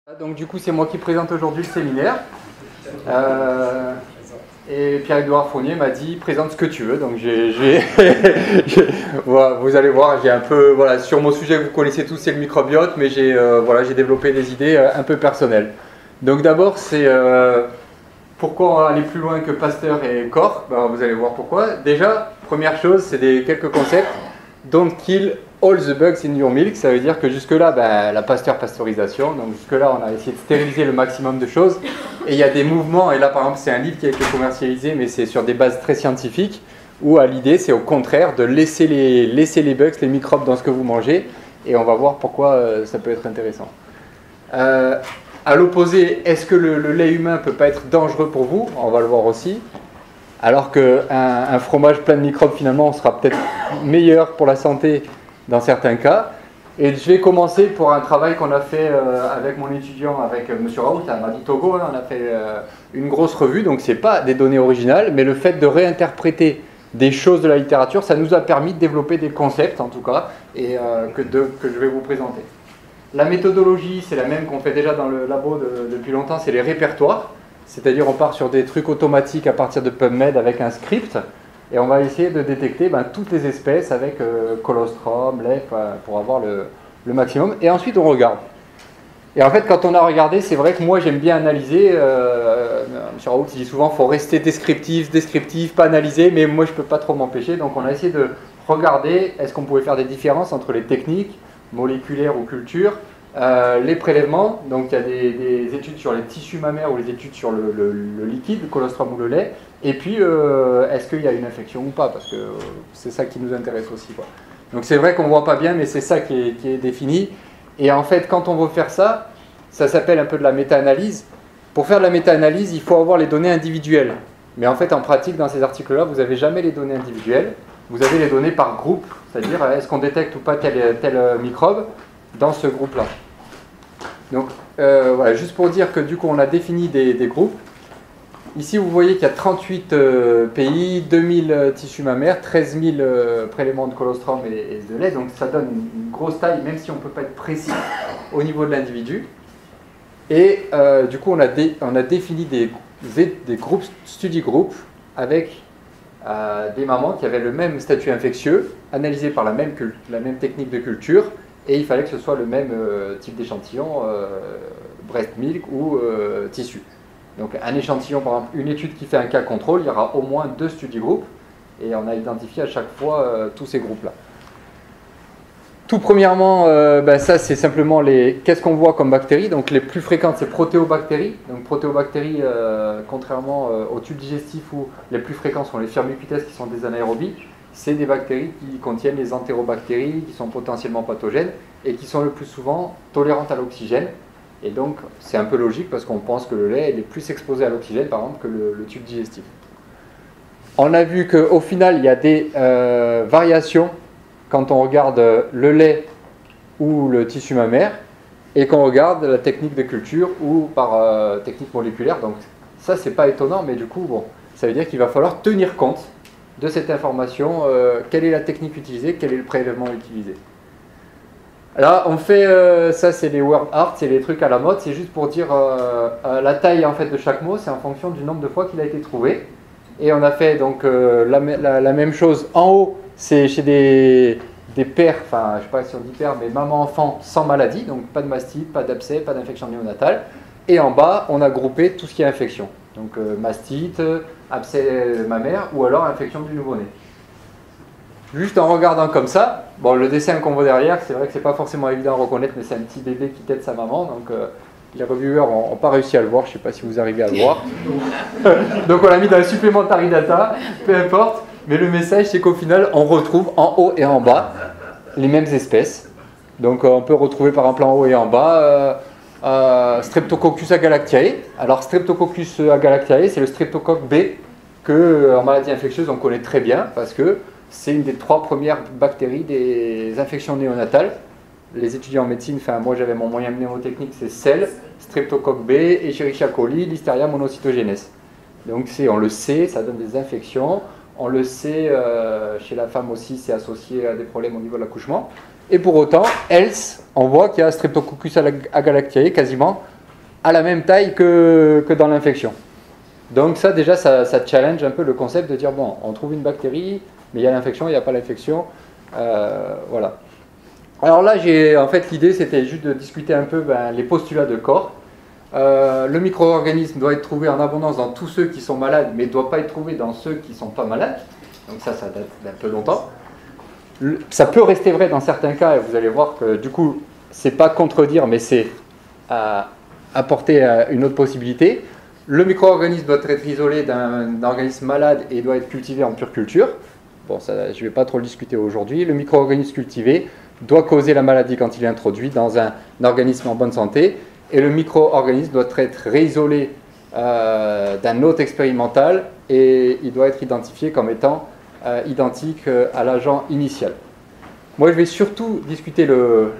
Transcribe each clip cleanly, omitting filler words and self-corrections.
Donc du coup c'est moi qui présente aujourd'hui le séminaire et Pierre-Édouard Fournier m'a dit présente ce que tu veux, donc voilà, vous allez voir, j'ai un peu, voilà, sur mon sujet que vous connaissez tous, c'est le microbiote, mais j'ai développé des idées un peu personnelles. Donc d'abord c'est pourquoi aller plus loin que Pasteur et Koch, vous allez voir pourquoi. Déjà, première chose, c'est quelques concepts. Don't kill all the bugs in your milk, ça veut dire que jusque-là, la pasteurisation, donc jusque-là on a essayé de stériliser le maximum de choses, et il y a des mouvements, et là par exemple c'est un livre qui a été commercialisé, mais c'est sur des bases très scientifiques, où l'idée c'est au contraire de laisser les bugs, les microbes dans ce que vous mangez, et on va voir pourquoi ça peut être intéressant. À l'opposé, est-ce que le lait humain ne peut pas être dangereux pour vous? On va le voir aussi. Alors qu'un fromage plein de microbes, finalement, on sera peut-être meilleur pour la santé dans certains cas. Et je vais commencer pour un travail qu'on a fait avec mon étudiant, avec M. Raoult, à Madi Togo. On a fait une grosse revue, donc ce n'est pas des données originales, mais le fait de réinterpréter des choses de la littérature, ça nous a permis de développer des concepts, en tout cas, et que je vais vous présenter. La méthodologie, c'est la même qu'on fait déjà dans le labo depuis longtemps, c'est les répertoires. C'est-à-dire on part sur des trucs automatiques à partir de PubMed avec un script et on va essayer de détecter toutes les espèces avec colostrum, lait, pour avoir le maximum. Et ensuite on regarde. Et en fait quand on a regardé, c'est vrai que moi j'aime bien analyser. M. Raoult dit souvent qu'il faut rester descriptif, pas analyser, mais moi je ne peux pas trop m'empêcher. Donc on a essayé de regarder, est-ce qu'on pouvait faire des différences entre les techniques moléculaires ou culture. Les prélèvements, donc il y a des études sur les tissus mammaires ou les études sur le liquide, le colostrum ou le lait, et puis est-ce qu'il y a une infection ou pas, parce que c'est ça qui nous intéresse aussi, quoi. Donc c'est vrai qu'on ne voit pas bien, mais c'est ça qui est défini, et en fait quand on veut faire ça, ça s'appelle un peu de la méta-analyse. Pour faire de la méta-analyse, il faut avoir les données individuelles, mais en fait en pratique dans ces articles-là, vous n'avez jamais les données individuelles, vous avez les données par groupe, c'est-à-dire est-ce qu'on détecte ou pas tel microbe dans ce groupe-là. Donc, voilà, juste pour dire que du coup, on a défini des groupes. Ici, vous voyez qu'il y a 38 pays, 2000 tissus mammaires, 13 000 prélèvements de colostrum et de lait. Donc, ça donne une grosse taille, même si on ne peut pas être précis au niveau de l'individu. Et du coup, on a défini des groupes, study groups, avec des mamans qui avaient le même statut infectieux, analysés par la même technique de culture. Et il fallait que ce soit le même type d'échantillon, breast milk ou tissu. Donc un échantillon, par exemple, une étude qui fait un cas contrôle, il y aura au moins 2 study groups, et on a identifié à chaque fois tous ces groupes-là. Tout premièrement, ça c'est simplement qu'est-ce qu'on voit comme bactéries. Donc les plus fréquentes, c'est protéobactéries. Donc protéobactéries, contrairement aux tubes digestifs où les plus fréquents sont les firmicutes qui sont des anaérobies, c'est des bactéries qui contiennent les entérobactéries, qui sont potentiellement pathogènes et qui sont le plus souvent tolérantes à l'oxygène. Et donc, c'est un peu logique parce qu'on pense que le lait est plus exposé à l'oxygène, par exemple, que le tube digestif. On a vu qu'au final, il y a des variations quand on regarde le lait ou le tissu mammaire et qu'on regarde la technique de culture ou par technique moléculaire. Donc, ça, c'est pas étonnant, mais du coup, bon, ça veut dire qu'il va falloir tenir compte de cette information, quelle est la technique utilisée, quel est le prélèvement utilisé. Là, on fait, ça c'est les word art, c'est les trucs à la mode, c'est juste pour dire la taille en fait de chaque mot, c'est en fonction du nombre de fois qu'il a été trouvé. Et on a fait donc la même chose en haut, c'est chez des pères, enfin je sais pas si on dit père, mais maman-enfant sans maladie, donc pas de mastite, pas d'abcès, pas d'infection néonatale. Et en bas, on a groupé tout ce qui est infection. Donc mastite, abcès mammaire ou alors infection du nouveau-né. Juste en regardant comme ça, bon, le dessin qu'on voit derrière, c'est vrai que c'est pas forcément évident à reconnaître, mais c'est un petit bébé qui tète sa maman, donc les reviewers n'ont pas réussi à le voir, je sais pas si vous arrivez à le voir. Donc on l'a mis dans le supplementary data, peu importe, mais le message c'est qu'au final on retrouve en haut et en bas les mêmes espèces. Donc on peut retrouver par exemple en haut et en bas Streptococcus agalactiae. Alors Streptococcus agalactiae, c'est le streptocoque B que en maladie infectieuse on connaît très bien parce que c'est une des 3 premières bactéries des infections néonatales. Les étudiants en médecine, enfin moi j'avais mon moyen mnémotechnique, c'est SEL, Streptocoque B, Escherichia coli, Listeria monocytogenes. Donc on le sait, ça donne des infections. On le sait, chez la femme aussi, c'est associé à des problèmes au niveau de l'accouchement. Et pour autant, else, on voit qu'il y a Streptococcus agalactiae quasiment à la même taille que dans l'infection. Donc ça déjà, ça challenge un peu le concept de dire, bon, on trouve une bactérie, mais il y a l'infection, il n'y a pas l'infection. Voilà. Alors là, en fait, l'idée, c'était juste de discuter un peu les postulats de corps. Le micro-organisme doit être trouvé en abondance dans tous ceux qui sont malades, mais ne doit pas être trouvé dans ceux qui ne sont pas malades. Donc ça date d'un peu longtemps. Ça peut rester vrai dans certains cas, et vous allez voir que du coup, c'est pas contredire, mais c'est apporter une autre possibilité. Le micro-organisme doit être isolé d'un organisme malade et doit être cultivé en pure culture. Bon, ça, je ne vais pas trop le discuter aujourd'hui. Le micro-organisme cultivé doit causer la maladie quand il est introduit dans un organisme en bonne santé. Et le micro-organisme doit être réisolé d'un hôte expérimental et il doit être identifié comme étant identique à l'agent initial. Moi, je vais surtout discuter le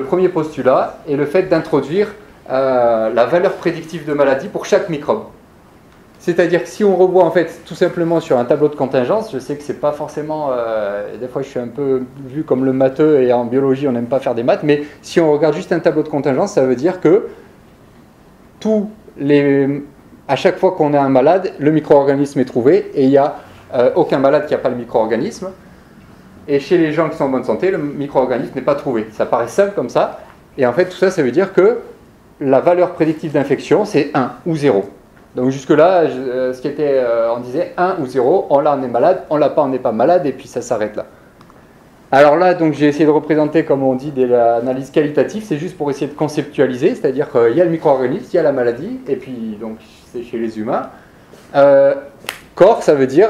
premier postulat et le fait d'introduire la valeur prédictive de maladie pour chaque microbe. C'est-à-dire que si on revoit en fait tout simplement sur un tableau de contingence, je sais que c'est pas forcément, des fois je suis un peu vu comme le matheux et en biologie on n'aime pas faire des maths, mais si on regarde juste un tableau de contingence, ça veut dire que à chaque fois qu'on a un malade, le micro-organisme est trouvé et il n'y a aucun malade qui n'a pas le micro-organisme. Et chez les gens qui sont en bonne santé, le micro-organisme n'est pas trouvé. Ça paraît simple comme ça, et en fait tout ça, ça veut dire que la valeur prédictive d'infection c'est 1 ou 0. Donc jusque-là, ce qui était, on disait 1 ou 0, on l'a, on est malade, on l'a pas, on n'est pas malade, et puis ça s'arrête là. Alors là, donc j'ai essayé de représenter, comme on dit, de l'analyse qualitative, c'est juste pour essayer de conceptualiser, c'est-à-dire qu'il y a le micro-organisme, il y a la maladie, et puis donc c'est chez les humains. Corps, ça veut dire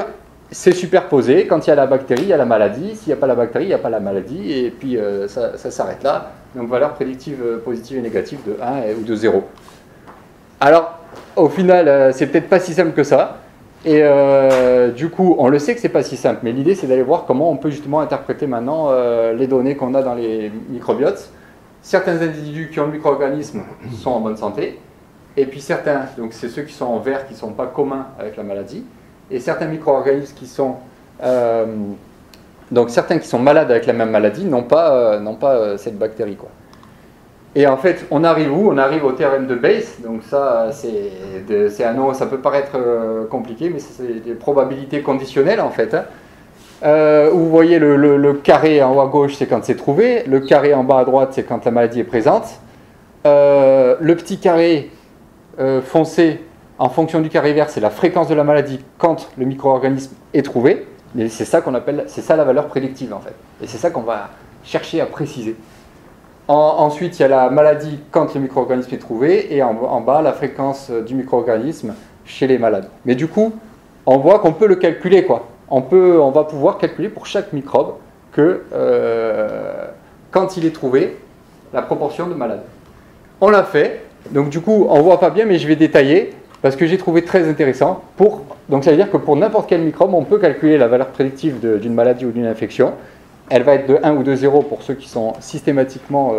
c'est superposé, quand il y a la bactérie, il y a la maladie, s'il n'y a pas la bactérie, il n'y a pas la maladie, et puis ça s'arrête là. Donc valeur prédictive positive et négative de 1 ou de 0. Alors, au final, c'est peut-être pas si simple que ça. Et du coup, on le sait que c'est pas si simple, mais l'idée c'est d'aller voir comment on peut justement interpréter maintenant les données qu'on a dans les microbiotes. Certains individus qui ont le micro-organisme sont en bonne santé, et puis certains, donc c'est ceux qui sont en vert, qui ne sont pas communs avec la maladie, et certains micro-organismes qui sont donc certains qui sont malades avec la même maladie n'ont pas cette bactérie, quoi. Et en fait, on arrive où? On arrive au théorème de Bayes. Donc ça, c'est un nom, ça peut paraître compliqué, mais c'est des probabilités conditionnelles en fait. Où vous voyez le carré en haut à gauche, c'est quand c'est trouvé. Le carré en bas à droite, c'est quand la maladie est présente. Le petit carré foncé, en fonction du carré vert, c'est la fréquence de la maladie quand le micro-organisme est trouvé. Et c'est ça qu'on appelle, c'est ça la valeur prédictive en fait. Et c'est ça qu'on va chercher à préciser. Ensuite, il y a la maladie quand le micro-organisme est trouvé, et en bas, la fréquence du micro-organisme chez les malades. Mais du coup, on voit qu'on peut le calculer, quoi. On va pouvoir calculer pour chaque microbe que quand il est trouvé, la proportion de malades. On l'a fait, donc du coup, on ne voit pas bien, mais je vais détailler, parce que j'ai trouvé très intéressant. Donc ça veut dire que pour n'importe quel microbe, on peut calculer la valeur prédictive d'une maladie ou d'une infection. Elle va être de 1 ou de 0 pour ceux qui sont systématiquement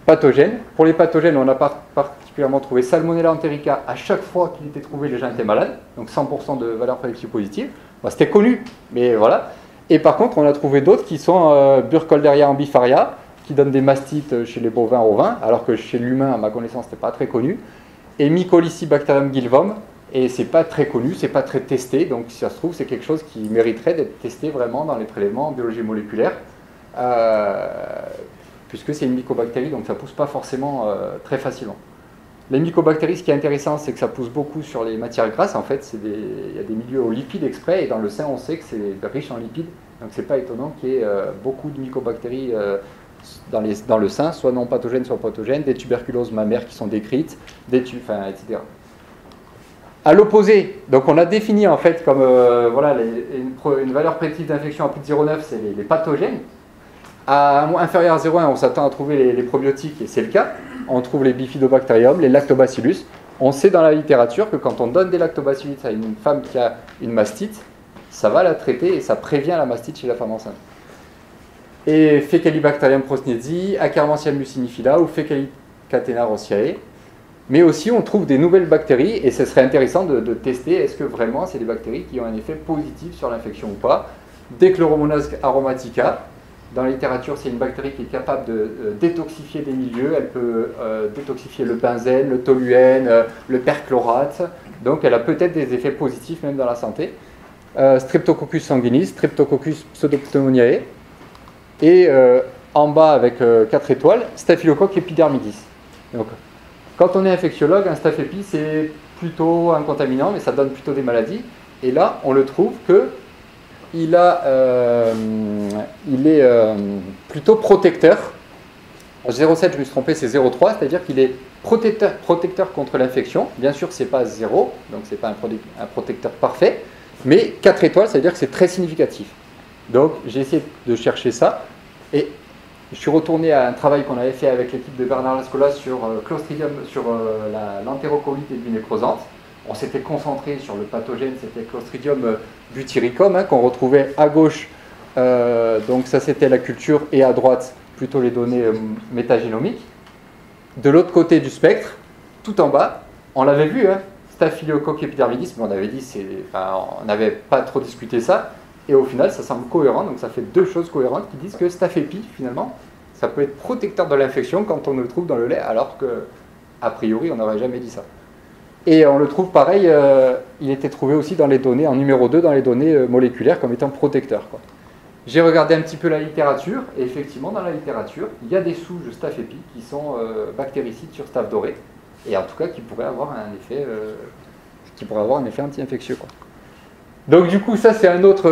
pathogènes. Pour les pathogènes, on a particulièrement trouvé Salmonella enterica. À chaque fois qu'il était trouvé, les gens étaient malades. Donc 100% de valeur prédictive positive. Bon, c'était connu, mais voilà. Et par contre, on a trouvé d'autres qui sont Burkholderia ambifaria, qui donnent des mastites chez les bovins ovins, alors que chez l'humain, à ma connaissance, ce n'était pas très connu. Et Mycolicibacterium gilvom. Et c'est pas très connu, c'est pas très testé, donc si ça se trouve, c'est quelque chose qui mériterait d'être testé vraiment dans les prélèvements en biologie moléculaire, puisque c'est une mycobactérie, donc ça pousse pas forcément très facilement. Les mycobactéries, ce qui est intéressant, c'est que ça pousse beaucoup sur les matières grasses, en fait, il y a des milieux aux lipides exprès, et dans le sein, on sait que c'est riche en lipides, donc c'est pas étonnant qu'il y ait beaucoup de mycobactéries dans le sein, soit non pathogènes, soit pathogènes, des tuberculoses mammaires qui sont décrites, etc. À l'opposé, donc on a défini en fait comme voilà, une valeur prédictive d'infection à plus de 0,9, c'est les pathogènes. À inférieur à 0,1, on s'attend à trouver les probiotiques, et c'est le cas. On trouve les bifidobacterium, les lactobacillus. On sait dans la littérature que quand on donne des lactobacillus à une femme qui a une mastite, ça va la traiter et ça prévient la mastite chez la femme enceinte. Et Faecalibacterium prosnezi, Akkermansia mucinifila ou Faecalicatena rossiae. Mais aussi, on trouve des nouvelles bactéries, et ce serait intéressant de tester est-ce que vraiment c'est des bactéries qui ont un effet positif sur l'infection ou pas. Des Chloromonas aromatica, Dans la littérature, c'est une bactérie qui est capable de détoxifier des milieux. Elle peut détoxifier le benzène, le toluène, le perchlorate. Donc elle a peut-être des effets positifs même dans la santé. Streptococcus sanguinis, Streptococcus pseudopneumoniae. Et en bas avec 4 étoiles, Staphylococcus epidermidis. Donc, quand on est infectiologue, un staph épi, c'est plutôt un contaminant, mais ça donne plutôt des maladies. Et là, on le trouve que il est plutôt protecteur. 0,7, je me suis trompé, c'est 0,3, c'est-à-dire qu'il est protecteur contre l'infection. Bien sûr, ce n'est pas 0, donc ce n'est pas un protecteur parfait, mais 4 étoiles, ça veut dire que c'est très significatif. Donc, j'ai essayé de chercher ça, et je suis retourné à un travail qu'on avait fait avec l'équipe de Bernard Lascolas sur Clostridium, sur l'entérocolite aiguë-nécrosante. On s'était concentré sur le pathogène, c'était Clostridium butyricum, hein, qu'on retrouvait à gauche, donc ça c'était la culture, et à droite plutôt les données métagénomiques. De l'autre côté du spectre, tout en bas, on l'avait vu, hein, Staphylococcus epidermidis, mais on avait dit, on n'avait pas trop discuté ça, et au final ça semble cohérent, donc ça fait deux choses cohérentes qui disent que staph épi, finalement, ça peut être protecteur de l'infection quand on le trouve dans le lait, alors que, a priori, on n'aurait jamais dit ça. Et on le trouve pareil, il était trouvé aussi dans les données, en numéro 2, dans les données moléculaires comme étant protecteur, quoi. J'ai regardé un petit peu la littérature, et effectivement, dans la littérature, il y a des souches staph épi qui sont bactéricides sur staph doré, et en tout cas qui pourraient avoir un effet, anti-infectieux, quoi. Donc du coup, ça c'est un autre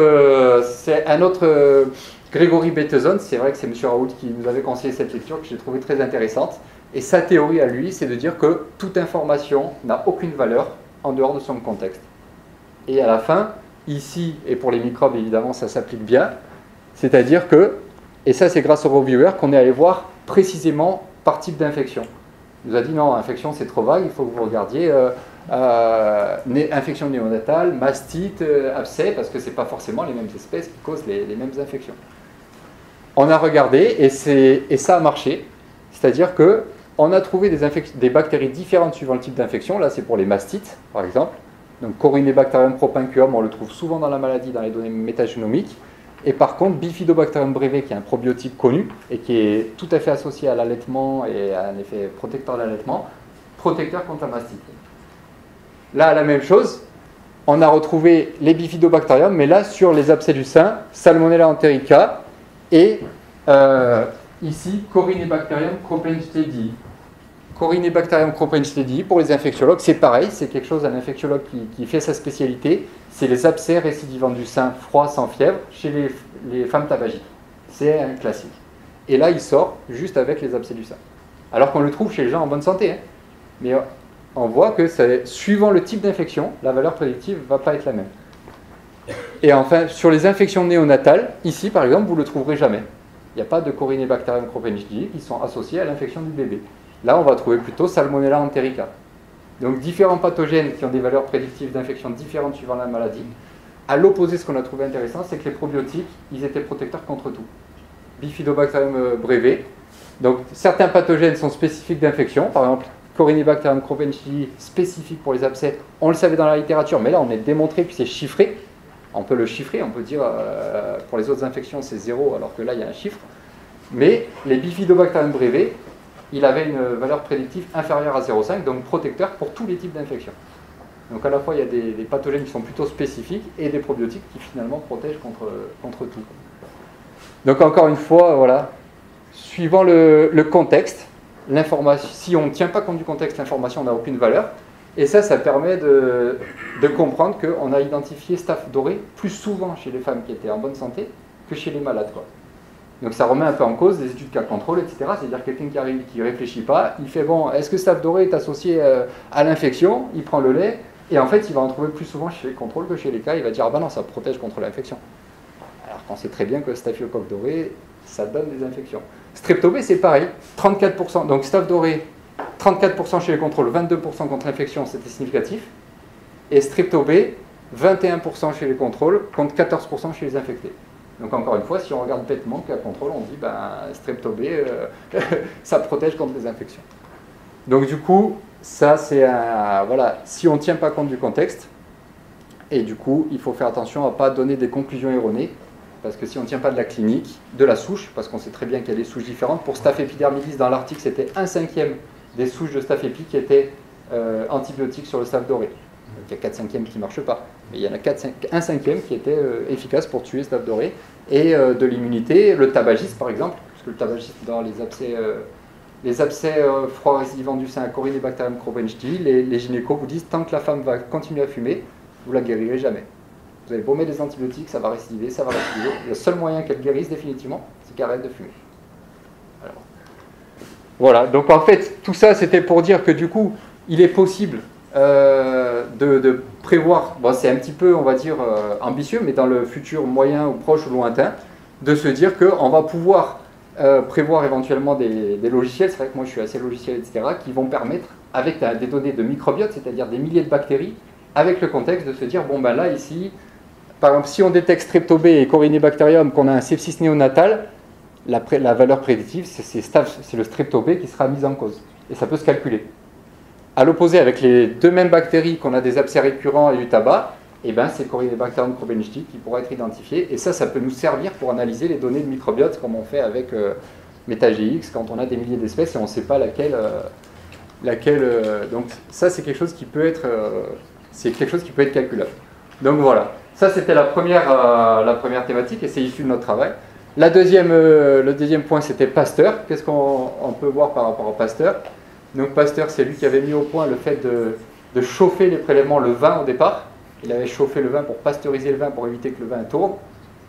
Grégory Bateson. C'est vrai que c'est M. Raoult qui nous avait conseillé cette lecture que j'ai trouvée très intéressante. Et sa théorie à lui, c'est de dire que toute information n'a aucune valeur en dehors de son contexte. Et à la fin, ici, et pour les microbes évidemment ça s'applique bien, c'est-à-dire que, et ça c'est grâce au reviewer, qu'on est allé voir précisément par type d'infection. Il nous a dit non, infection c'est trop vague, il faut que vous regardiez infection néonatale, mastite, abcès, parce que ce n'est pas forcément les mêmes espèces qui causent les mêmes infections. On a regardé et ça a marché, c'est-à-dire qu'on a trouvé des bactéries différentes suivant le type d'infection. Là c'est pour les mastites par exemple, donc Corynebacterium propinquum, on le trouve souvent dans la maladie dans les données métagénomiques. Et par contre, Bifidobacterium breve, qui est un probiotique connu et qui est tout à fait associé à l'allaitement et à un effet protecteur de l'allaitement, protecteur contre la mastite. Là, la même chose, on a retrouvé les Bifidobacterium, mais là, sur les abcès du sein, Salmonella enterica et ici, Corynebacterium croppenstedii. Corynebacterium croppenstedii, pour les infectiologues, c'est pareil, c'est quelque chose, un infectiologue qui fait sa spécialité, c'est les abcès récidivants du sein froid sans fièvre chez les femmes tabagiques. C'est un classique. Et là, il sort juste avec les abcès du sein. Alors qu'on le trouve chez les gens en bonne santé. Hein. Mais on voit que suivant le type d'infection, la valeur prédictive ne va pas être la même. Et enfin, sur les infections néonatales, ici par exemple, vous ne le trouverez jamais. Il n'y a pas de Corynebacterium croppenstedii qui sont associés à l'infection du bébé. Là, on va trouver plutôt Salmonella enterica. Donc, différents pathogènes qui ont des valeurs prédictives d'infection différentes suivant la maladie. À l'opposé, ce qu'on a trouvé intéressant, c'est que les probiotiques, ils étaient protecteurs contre tout. Bifidobacterium breve. Donc, certains pathogènes sont spécifiques d'infection. Par exemple, Corynebacterium croppenstedii, spécifique pour les abcès. On le savait dans la littérature, mais là, on est démontré, puis c'est chiffré. On peut le chiffrer, on peut dire pour les autres infections, c'est 0, alors que là, il y a un chiffre. Mais les Bifidobacterium breve, il avait une valeur prédictive inférieure à 0,5, donc protecteur pour tous les types d'infections. Donc à la fois, il y a des pathogènes qui sont plutôt spécifiques et des probiotiques qui finalement protègent contre tout. Donc encore une fois, voilà, suivant le contexte, l'information, si on ne tient pas compte du contexte, l'information n'a aucune valeur. Et ça permet de comprendre qu'on a identifié staph doré plus souvent chez les femmes qui étaient en bonne santé que chez les malades, quoi. Donc ça remet un peu en cause des études cas contrôle, etc. C'est-à-dire quelqu'un qui arrive, qui ne réfléchit pas, il fait bon, est-ce que staph doré est associé à l'infection? Il prend le lait, et en fait il va en trouver plus souvent chez les contrôles que chez les cas, il va dire ah ben non, ça protège contre l'infection. Alors qu'on sait très bien que staphylocoque doré, ça donne des infections. Strepto B c'est pareil, 34%, donc staph doré, 34% chez les contrôles, 22% contre l'infection, c'était significatif. Et Strepto B, 21% chez les contrôles, contre 14% chez les infectés. Donc encore une fois, si on regarde bêtement cas contrôle, on dit ben, Strepto B, ça protège contre les infections. Donc du coup, ça c'est un... Voilà, si on ne tient pas compte du contexte, et du coup, il faut faire attention à ne pas donner des conclusions erronées, parce que si on ne tient pas de la clinique, de la souche, parce qu'on sait très bien qu'il y a des souches différentes, pour Staph epidermidis, dans l'article, c'était 1/5 des souches de Staph epi qui étaient antibiotiques sur le Staph doré. Donc il y a 4/5 qui ne marchent pas, mais il y en a 1/5 qui était efficace pour tuer Staph doré. Et de l'immunité, le tabagisme par exemple, parce que le tabagisme dans les abcès froids récidivants du sein à Corynebacterium microbenchti, les gynécos vous disent tant que la femme va continuer à fumer, vous la guérirez jamais. Vous allez baumer des antibiotiques, ça va récidiver, ça va récidiver. Le seul moyen qu'elle guérisse définitivement, c'est qu'elle arrête de fumer. Alors, voilà, donc en fait, tout ça c'était pour dire que du coup, il est possible de prévoir, bon, c'est un petit peu, on va dire, ambitieux, mais dans le futur moyen ou proche ou lointain, de se dire qu'on va pouvoir prévoir éventuellement des logiciels, c'est vrai que moi je suis assez logiciel, etc., qui vont permettre, avec des données de microbiote, c'est-à-dire des milliers de bactéries, avec le contexte de se dire, bon ben là, ici, par exemple, si on détecte Strepto B et Corynebacterium, qu'on a un sepsis néonatal, la valeur prédictive, c'est le Strepto B qui sera mise en cause. Et ça peut se calculer. À l'opposé, avec les deux mêmes bactéries, qu'on a des abcès récurrents et du tabac, eh ben, c'est Corynebacterium microbenchti qui pourra être identifié. Et ça peut nous servir pour analyser les données de microbiote, comme on fait avec MetaGX, quand on a des milliers d'espèces et on ne sait pas laquelle. Donc ça, c'est quelque chose qui peut être, calculable. Donc voilà. Ça, c'était la première thématique et c'est issu de notre travail. Le deuxième point, c'était Pasteur. Qu'est-ce qu'on peut voir par rapport à Pasteur? Donc Pasteur, c'est lui qui avait mis au point le fait de chauffer les prélèvements, le vin au départ. Il avait chauffé le vin pour pasteuriser le vin, pour éviter que le vin tourne.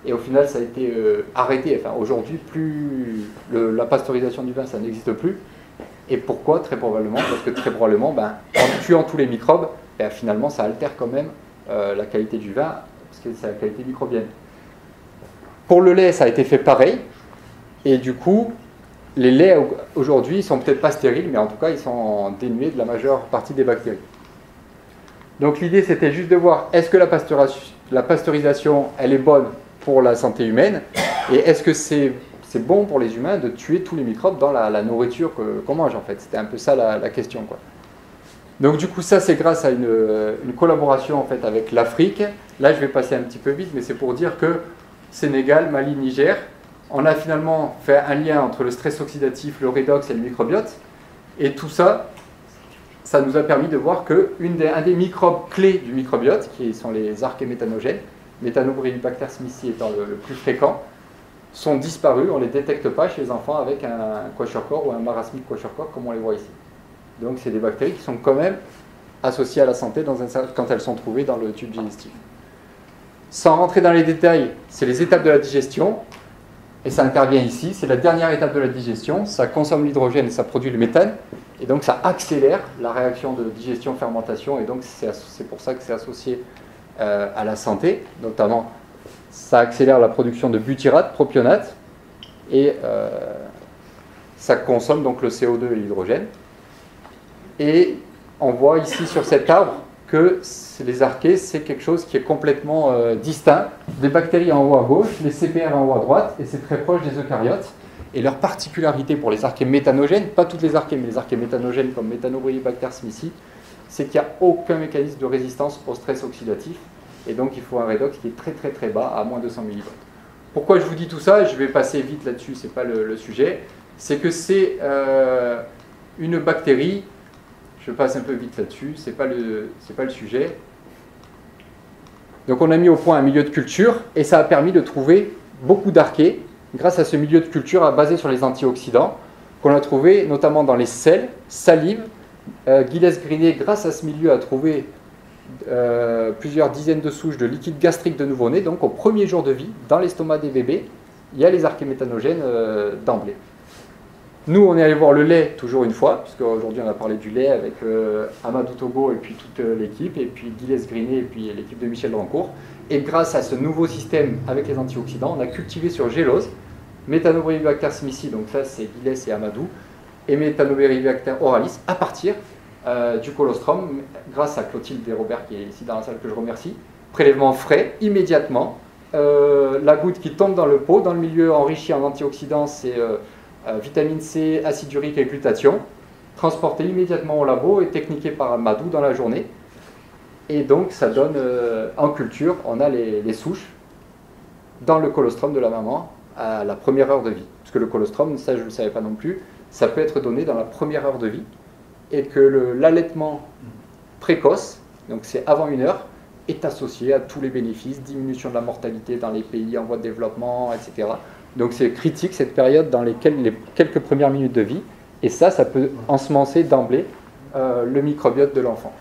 Et au final, ça a été arrêté. Enfin, aujourd'hui, la pasteurisation du vin, ça n'existe plus. Et pourquoi? Très probablement, parce que très probablement, en tuant tous les microbes, finalement, ça altère quand même la qualité du vin, parce que c'est la qualité microbienne. Pour le lait, ça a été fait pareil. Et du coup, les laits aujourd'hui, ils sont peut-être pas stériles, mais en tout cas, ils sont dénués de la majeure partie des bactéries. Donc l'idée, c'était juste de voir, est-ce que la pasteurisation, elle est bonne pour la santé humaine? Et est-ce que c'est bon pour les humains de tuer tous les microbes dans la nourriture qu'on mange, en fait? C'était un peu ça la question, quoi. Donc du coup, ça, c'est grâce à une collaboration, en fait, avec l'Afrique. Là, je vais passer un petit peu vite, mais c'est pour dire que Sénégal, Mali, Niger, on a finalement fait un lien entre le stress oxydatif, le redox et le microbiote. Et tout ça, ça nous a permis de voir qu'un des microbes clés du microbiote, qui sont les archéméthanogènes, Methanobrevibacter smithii étant le plus fréquent, sont disparus. On ne les détecte pas chez les enfants avec un kwashiorkor ou un marasmic kwashiorkor, comme on les voit ici. Donc c'est des bactéries qui sont quand même associées à la santé quand elles sont trouvées dans le tube digestif. Sans rentrer dans les détails, c'est les étapes de la digestion. Et ça intervient ici, c'est la dernière étape de la digestion, ça consomme l'hydrogène et ça produit le méthane, et donc ça accélère la réaction de digestion-fermentation, et donc c'est pour ça que c'est associé à la santé, notamment ça accélère la production de butyrate, propionate, et ça consomme donc le CO2 et l'hydrogène. Et on voit ici sur cet arbre que les archées, c'est quelque chose qui est complètement distinct des bactéries en haut à gauche, les CPR en haut à droite, et c'est très proche des eucaryotes. Et leur particularité pour les archées méthanogènes, pas toutes les archées, mais les archées méthanogènes comme Methanobrevibacter smithii, c'est qu'il n'y a aucun mécanisme de résistance au stress oxydatif, et donc il faut un redox qui est très très très bas, à moins de 100 mV. Pourquoi je vous dis tout ça? Je vais passer vite là-dessus, c'est pas le sujet. C'est que c'est une bactérie. Je passe un peu vite là-dessus, c'est pas le sujet. Donc on a mis au point un milieu de culture et ça a permis de trouver beaucoup d'archées grâce à ce milieu de culture basé sur les antioxydants qu'on a trouvé notamment dans les sels, salive. Gilles Grinet, grâce à ce milieu, a trouvé plusieurs dizaines de souches de liquide gastrique de nouveau-né. Donc au premier jour de vie, dans l'estomac des bébés, il y a les archées méthanogènes d'emblée. Nous, on est allé voir le lait, toujours une fois, puisque aujourd'hui on a parlé du lait avec Amadou Togo et puis toute l'équipe, et puis Gilles Grinet et puis l'équipe de Michel Drancourt. Et grâce à ce nouveau système avec les antioxydants, on a cultivé sur gélose Methanobrevibacter smithii, donc ça c'est Gilles et Amadou, et Methanobrevibacter oralis à partir du colostrum, grâce à Clotilde et Robert qui est ici dans la salle que je remercie. Prélèvement frais, immédiatement. La goutte qui tombe dans le pot, dans le milieu enrichi en antioxydants, c'est vitamine C, acide urique et glutathion, transporté immédiatement au labo et techniqué par Amadou dans la journée. Et donc ça donne, en culture, on a les souches. dans le colostrum de la maman à la première heure de vie. Parce que le colostrum, ça je ne le savais pas non plus, ça peut être donné dans la première heure de vie, et que l'allaitement précoce, donc c'est avant 1 heure, est associé à tous les bénéfices, diminution de la mortalité dans les pays en voie de développement, etc. Donc c'est critique cette période dans lesquelles les quelques premières minutes de vie, et ça peut ensemencer d'emblée le microbiote de l'enfant.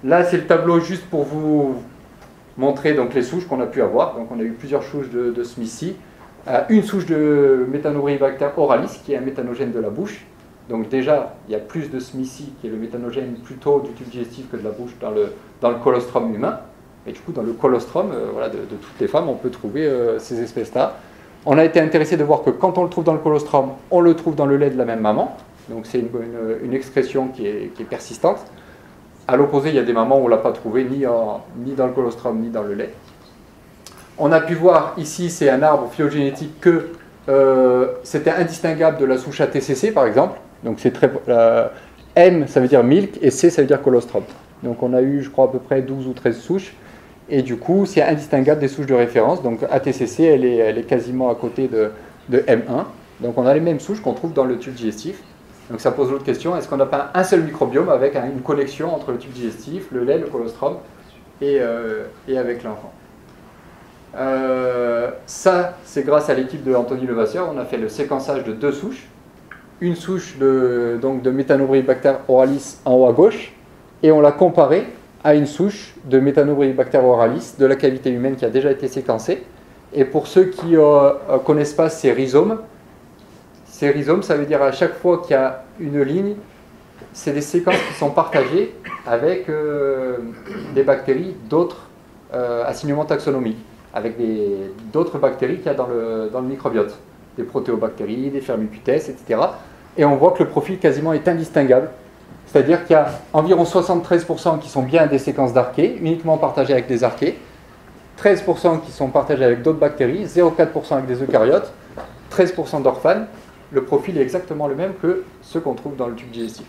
Là c'est le tableau juste pour vous montrer donc, les souches qu'on a pu avoir. Donc on a eu plusieurs souches de Smithsii. Une souche de Methanobrevibacter oralis, qui est un méthanogène de la bouche. Donc déjà, il y a plus de Smithsii, qui est le méthanogène plutôt du tube digestif que de la bouche, dans le colostrum humain. Et du coup, dans le colostrum de toutes les femmes, on peut trouver ces espèces-là. On a été intéressé de voir que quand on le trouve dans le colostrum, on le trouve dans le lait de la même maman. Donc c'est une excrétion qui est persistante. À l'opposé, il y a des mamans où on ne l'a pas trouvé ni dans le colostrum ni dans le lait. On a pu voir ici, c'est un arbre phylogénétique que c'était indistinguable de la souche ATCC par exemple. Donc c'est très M ça veut dire milk et C ça veut dire colostrum. Donc on a eu je crois à peu près 12 ou 13 souches et du coup c'est indistinguable des souches de référence. Donc ATCC elle est quasiment à côté de M1. Donc on a les mêmes souches qu'on trouve dans le tube digestif. Donc ça pose l'autre question, est-ce qu'on n'a pas un seul microbiome avec une connexion entre le tube digestif, le lait, le colostrum et avec l'enfant. Ça, c'est grâce à l'équipe de Anthony Levasseur, on a fait le séquençage de 2 souches. Une souche de Methanobrevibacter oralis en haut à gauche, et on l'a comparée à une souche de Methanobrevibacter oralis de la cavité humaine qui a déjà été séquencée. Et pour ceux qui ne connaissent pas ces rhizomes, ça veut dire à chaque fois qu'il y a une ligne, c'est des séquences qui sont partagées avec des bactéries d'autres assignements taxonomiques, avec d'autres bactéries qu'il y a dans le microbiote, des protéobactéries, des firmicutes, etc. Et on voit que le profil quasiment est indistinguable, c'est-à-dire qu'il y a environ 73% qui sont bien des séquences d'archées, uniquement partagées avec des archées, 13% qui sont partagées avec d'autres bactéries, 0,4% avec des eucaryotes, 13% d'orphanes. Le profil est exactement le même que ceux qu'on trouve dans le tube digestif.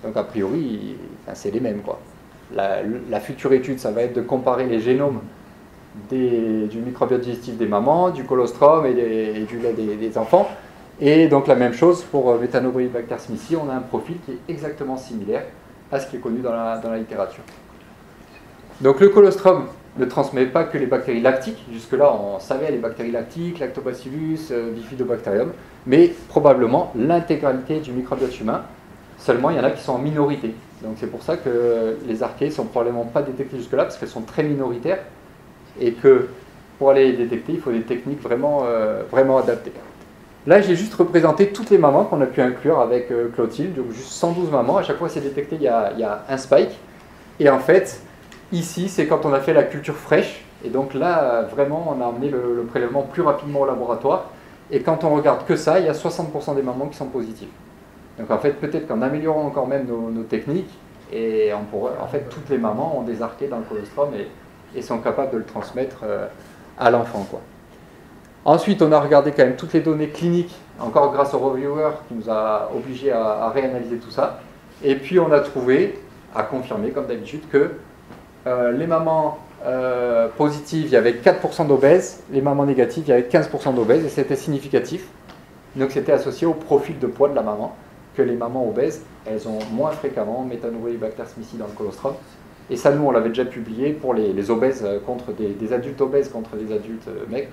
Donc a priori, c'est les mêmes, quoi. La future étude, ça va être de comparer les génomes du microbiote digestif des mamans, du colostrum et du lait des enfants. Et donc la même chose pour Methanobrevibacter smithsii, on a un profil qui est exactement similaire à ce qui est connu dans la littérature. Donc le colostrum ne transmet pas que les bactéries lactiques, jusque-là on savait les bactéries lactiques, lactobacillus, bifidobacterium, mais probablement l'intégralité du microbiote humain, seulement il y en a qui sont en minorité. Donc c'est pour ça que les archées ne sont probablement pas détectées jusque-là, parce qu'elles sont très minoritaires, et que pour aller les détecter, il faut des techniques vraiment adaptées. Là j'ai juste représenté toutes les mamans qu'on a pu inclure avec Clotilde, donc juste 112 mamans, à chaque fois c'est détecté, il y a un spike, et en fait, ici, c'est quand on a fait la culture fraîche, et donc là, vraiment, on a emmené le prélèvement plus rapidement au laboratoire, et quand on regarde que ça, il y a 60% des mamans qui sont positives. Donc en fait, peut-être qu'en améliorant encore même nos techniques, et on pourrait, en fait, toutes les mamans ont des archées dans le colostrum et sont capables de le transmettre à l'enfant, quoi. Ensuite, on a regardé quand même toutes les données cliniques, encore grâce au reviewer qui nous a obligés à réanalyser tout ça, et puis on a trouvé, à confirmer comme d'habitude, que les mamans positives, il y avait 4% d'obèses, les mamans négatives, il y avait 15% d'obèses, et c'était significatif. Donc c'était associé au profil de poids de la maman, que les mamans obèses, elles ont moins fréquemment Methanobrevibacter smithsii dans le colostrum. Et ça, nous, on l'avait déjà publié pour les obèses contre des adultes obèses contre des adultes maigres.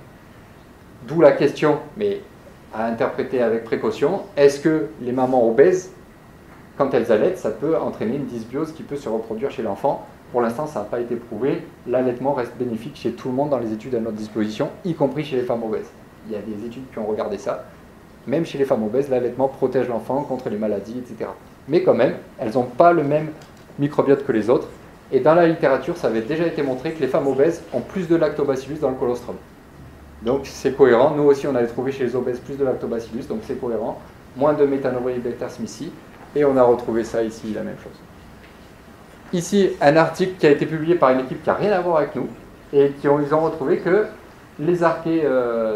D'où la question, mais à interpréter avec précaution, est-ce que les mamans obèses, quand elles allaitent, ça peut entraîner une dysbiose qui peut se reproduire chez l'enfant? Pour l'instant, ça n'a pas été prouvé. L'allaitement reste bénéfique chez tout le monde dans les études à notre disposition, y compris chez les femmes obèses. Il y a des études qui ont regardé ça. Même chez les femmes obèses, l'allaitement protège l'enfant contre les maladies, etc. Mais quand même, elles n'ont pas le même microbiote que les autres. Et dans la littérature, ça avait déjà été montré que les femmes obèses ont plus de lactobacillus dans le colostrum. Donc c'est cohérent. Nous aussi, on avait trouvé chez les obèses plus de lactobacillus, donc c'est cohérent. Moins de Methanobrevibacter smithsii. Et on a retrouvé ça ici, la même chose. Ici, un article qui a été publié par une équipe qui n'a rien à voir avec nous, et ils ont retrouvé que les archées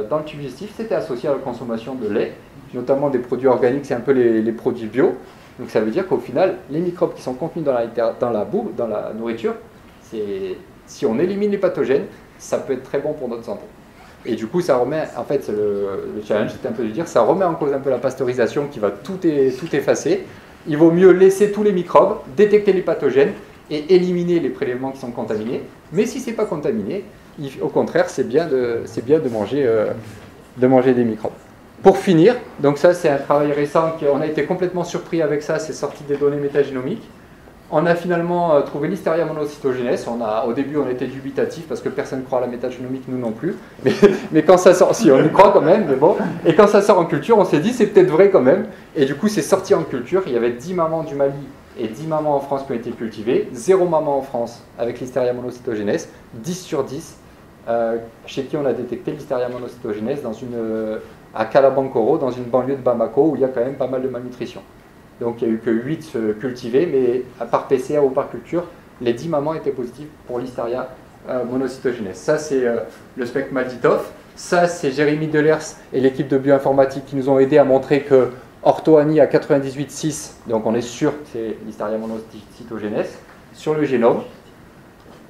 dans le tube digestif, c'était associé à la consommation de lait, notamment des produits organiques, c'est un peu les produits bio. Donc ça veut dire qu'au final, les microbes qui sont contenus dans la nourriture, si on élimine les pathogènes, ça peut être très bon pour notre santé. Et du coup, ça remet, en fait, le challenge, c'était un peu de dire, ça remet en cause un peu la pasteurisation qui va tout effacer. Il vaut mieux laisser tous les microbes, détecter les pathogènes et éliminer les prélèvements qui sont contaminés. Mais si ce n'est pas contaminé, au contraire, c'est bien de manger des microbes. Pour finir, donc ça c'est un travail récent, on a été complètement surpris avec ça, c'est sorti des données métagénomiques. On a finalement trouvé Listeria monocytogenes. Au début, on était dubitatif parce que personne ne croit à la métagénomique, nous non plus. Mais quand ça sort, si on y croit quand même, mais bon. Et quand ça sort en culture, on s'est dit c'est peut-être vrai quand même. Et du coup, c'est sorti en culture. Il y avait 10 mamans du Mali et 10 mamans en France qui ont été cultivées. 0 maman en France avec Listeria monocytogenes. 10 sur 10 chez qui on a détecté Listeria monocytogenes à Calabancoro, dans une banlieue de Bamako où il y a quand même pas mal de malnutrition. Donc il n'y a eu que 8 cultivés, mais à part PCR ou par culture, les 10 mamans étaient positives pour Listeria monocytogenes. Ça, c'est le spectre Malditov. Ça, c'est Jérémy Delers et l'équipe de bioinformatique qui nous ont aidés à montrer que orthoanie à 98,6, donc on est sûr que c'est Listeria monocytogenes, sur le génome.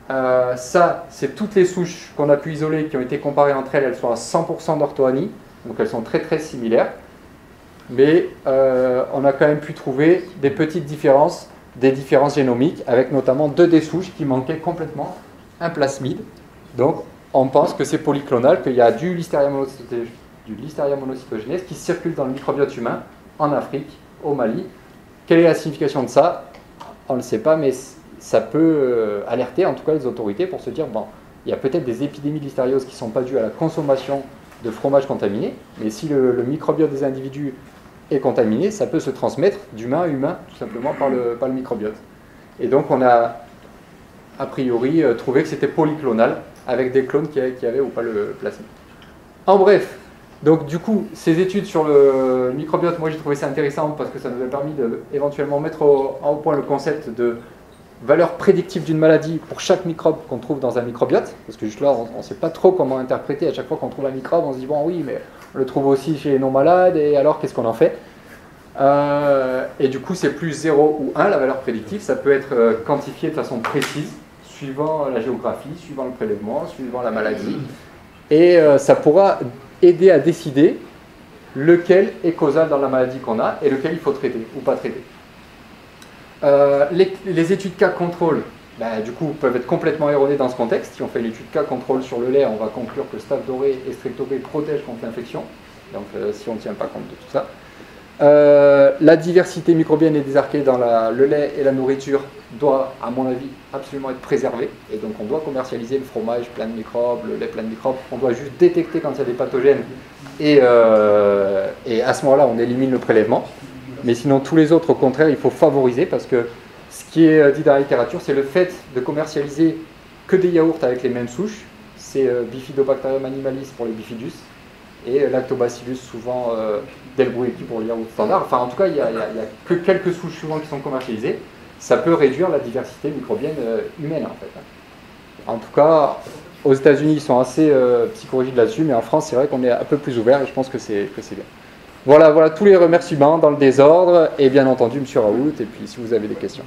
Ça, c'est toutes les souches qu'on a pu isoler, qui ont été comparées entre elles, elles sont à 100% d'orthoanie, donc elles sont très très similaires. Mais on a quand même pu trouver des petites différences, des différences génomiques, avec notamment 2 des souches qui manquaient complètement un plasmide. Donc on pense que c'est polyclonal, qu'il y a du Listeria monocytogenes qui circule dans le microbiote humain, en Afrique, au Mali. Quelle est la signification de ça? On ne le sait pas, mais ça peut alerter en tout cas les autorités pour se dire, bon, il y a peut-être des épidémies de listériose qui ne sont pas dues à la consommation de fromage contaminé, mais si le microbiote des individus est contaminé, ça peut se transmettre d'humain à humain, tout simplement par le microbiote. Et donc on a, a priori, trouvé que c'était polyclonal, avec des clones qui avaient ou pas le plasmide. En bref, donc du coup, ces études sur le microbiote, moi j'ai trouvé ça intéressant parce que ça nous a permis d'éventuellement mettre au point le concept de valeur prédictive d'une maladie pour chaque microbe qu'on trouve dans un microbiote, parce que juste là, on ne sait pas trop comment interpréter. À chaque fois qu'on trouve un microbe, on se dit, bon oui, mais on le trouve aussi chez les non-malades, et alors qu'est-ce qu'on en fait? Et du coup, c'est plus 0 ou 1, la valeur prédictive. Ça peut être quantifié de façon précise, suivant la géographie, suivant le prélèvement, suivant la maladie. Et ça pourra aider à décider lequel est causal dans la maladie qu'on a, et lequel il faut traiter ou pas traiter. Les études cas contrôle, du coup, peuvent être complètement erronées dans ce contexte. Si on fait l'étude cas contrôle sur le lait, on va conclure que Staph doré et Streptocoque protègent contre l'infection. Donc, si on ne tient pas compte de tout ça. La diversité microbienne et des archées dans le lait et la nourriture doit, à mon avis, absolument être préservée. Et donc, on doit commercialiser le fromage plein de microbes, le lait plein de microbes. On doit juste détecter quand il y a des pathogènes. Et à ce moment-là, on élimine le prélèvement. Mais sinon, tous les autres, au contraire, il faut favoriser parce que ce qui est dit dans la littérature, c'est le fait de commercialiser que des yaourts avec les mêmes souches. C'est Bifidobacterium animalis pour les bifidus et Lactobacillus souvent delbrueckii pour le yaourt standard. Enfin, en tout cas, il n'y a que quelques souches souvent qui sont commercialisées. Ça peut réduire la diversité microbienne humaine, en fait. En tout cas, aux États-Unis, ils sont assez psychorigides là-dessus, mais en France, c'est vrai qu'on est un peu plus ouvert et je pense que c'est bien. Voilà tous les remerciements dans le désordre, et bien entendu, M. Raoult, et puis si vous avez des questions.